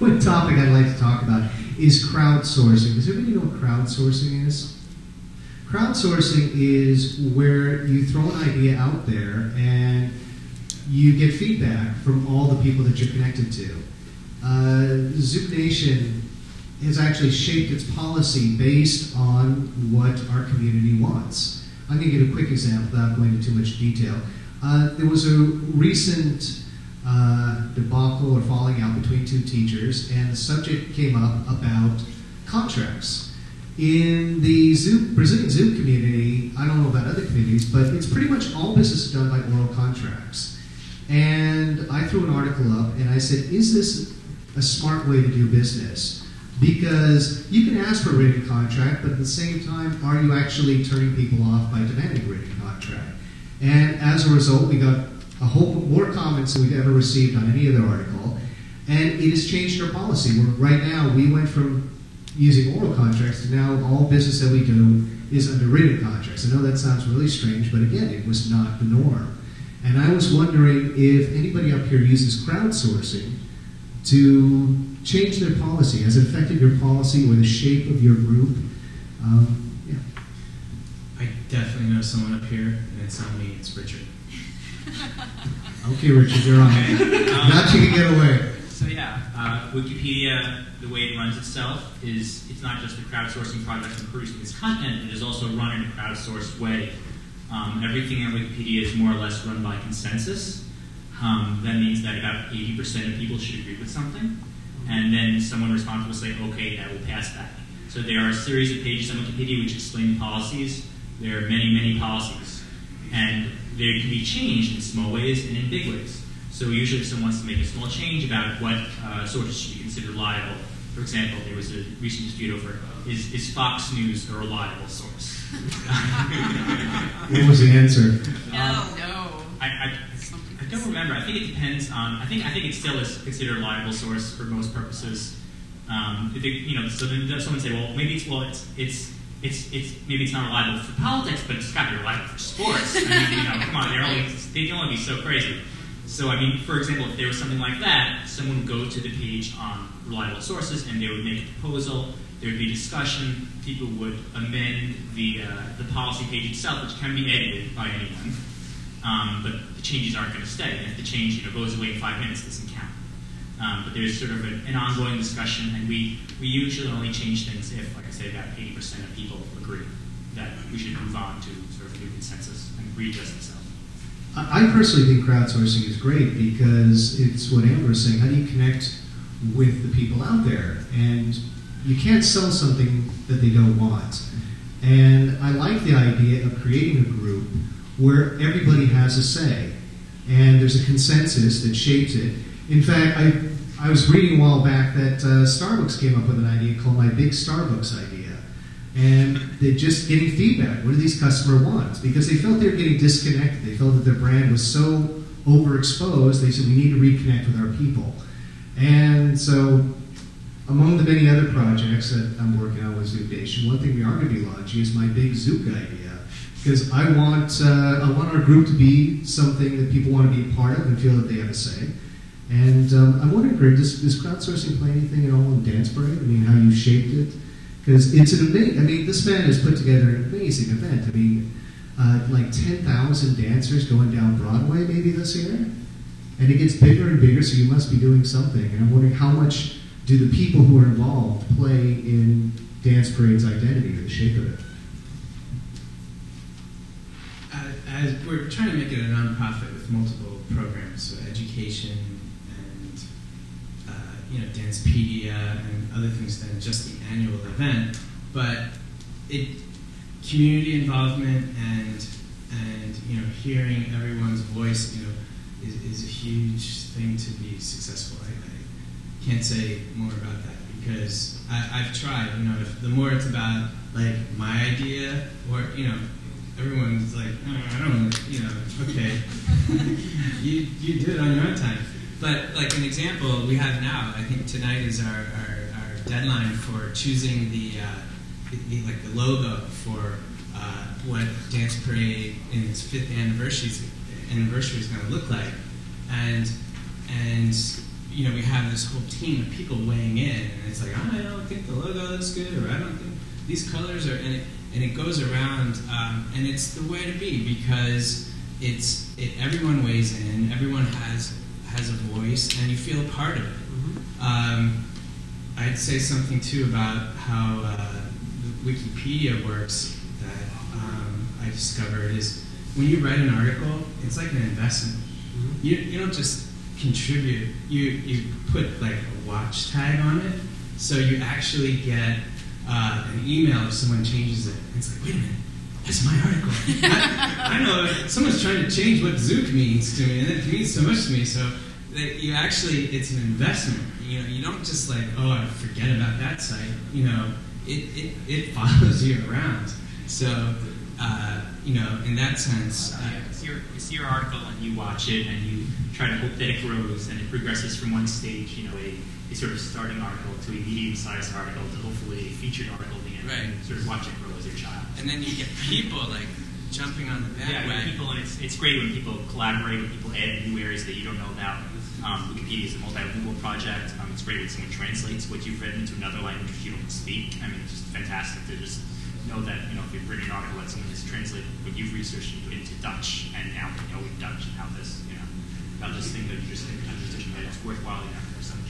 one topic I'd like to talk about is crowdsourcing. Does everybody know what crowdsourcing is? Crowdsourcing is where you throw an idea out there and you get feedback from all the people that you're connected to. Zook Nation has actually shaped its policy based on what our community wants. I'm going to give a quick example without going into too much detail. There was a recent debacle or falling out between two teachers, and the subject came up about contracts. In the Brazilian Zook community, I don't know about other communities, but it's pretty much all business is done by oral contracts. And I threw an article up and I said, is this a smart way to do business? Because you can ask for a written contract, but at the same time, are you actually turning people off by demanding a written contract? And as a result, we got a whole more comments than we've ever received on any other article, and it has changed our policy. Right now, we went from using oral contracts to now all business that we do is under written contracts. I know that sounds really strange, but again, it was not the norm. And I was wondering if anybody up here uses crowdsourcing to change their policy. Has it affected your policy or the shape of your group? Yeah. I definitely know someone up here, and it's not me, it's Richard. Okay, Richard, you're on. Not you can get away. So yeah, Wikipedia, the way it runs itself is it's not just a crowdsourcing project and producing this content, it is also run in a crowdsourced way. Everything on Wikipedia is more or less run by consensus. That means that about 80% of people should agree with something, and then someone responsible will say, okay, that will pass that. So there are a series of pages on Wikipedia which explain the policies. There are many, many policies, and they can be changed in small ways and in big ways. So usually if someone wants to make a small change about what sources should be considered reliable, for example, there was a recent dispute over, is Fox News a reliable source? What was the answer? No. I don't remember. I think it depends on. I think it still is considered a reliable source for most purposes. So then someone say, well, maybe maybe it's not reliable for politics, but it's got to be reliable for sports. I mean, come on, they can only be so crazy. So I mean, for example, if there was something like that, someone would go to the page on reliable sources and they would make a proposal. There would be discussion. People would amend the policy page itself, which can be edited by anyone. But the changes aren't going to stay. And if the change goes away in 5 minutes, it doesn't count. But there's sort of an ongoing discussion, and we usually only change things if, like I say, about 80% of people agree that we should move on to sort of a new consensus and readjust itself. I personally think crowdsourcing is great because it's what Amber was saying. How do you connect with the people out there? And you can't sell something that they don't want. And I like the idea of creating a group where everybody has a say, and there's a consensus that shapes it. In fact, I was reading a while back that Starbucks came up with an idea called My Big Starbucks Idea. And they're just getting feedback. What do these customers want? Because they felt they were getting disconnected. They felt that their brand was so overexposed, they said, we need to reconnect with our people. And so, among the many other projects that I'm working on with Zook Nation, one thing we are going to be launching is My Big Zook Idea. Because I want our group to be something that people want to be a part of and feel that they have a say. And I'm wondering, Greg, does crowdsourcing play anything at all in Dance Parade? I mean, how you shaped it? Because it's an amazing, I mean, this man has put together an amazing event. I mean, like 10,000 dancers going down Broadway maybe this year. And it gets bigger and bigger, so you must be doing something. And I'm wondering, how much do the people who are involved play in Dance Parade's identity or the shape of it? As we're trying to make it a nonprofit with multiple programs, so education and Dancepedia and other things than just the annual event. But community involvement and hearing everyone's voice is a huge thing to be successful. I can't say more about that because I've tried. If the more it's about like my idea or everyone's like, I don't know, okay, you do it on your own time. But like an example we have now, I think tonight is our deadline for choosing the logo for what Dance Parade in its 5th anniversary is going to look like, and we have this whole team of people weighing in, and it's like, oh, I don't think the logo looks good, or I don't think these colors are, and it goes around, and it's the way to be, because everyone weighs in, everyone has a voice, and you feel a part of it. I'd say something too about how Wikipedia works that I discovered is when you write an article, it's like an investment. You don't just contribute, you put like a watch tag on it, so you actually get an email if someone changes it. And it's like, wait a minute, that's my article. I know someone's trying to change what Zook means to me, and it means so much to me. So you actually, it's an investment. You don't just like, oh, I forget about that site. It follows you around. So in that sense, you see your article and you watch it and you try to hope that it grows and it progresses from one stage, a sort of starting article to a medium-sized article to hopefully a featured article at the end. Right. And sort of watch it grow as your child. And then you get people like jumping on the bandwagon. Yeah, people, and it's great when people collaborate, when people add new areas that you don't know about. Wikipedia is a multilingual project. It's great when someone translates what you've written into another language which you don't speak. I mean, it's just fantastic to just know that, if you've written an article that someone has translated what you've researched into Dutch, and now they know in Dutch and how this, how this thing that you just think, that it's worthwhile, for someone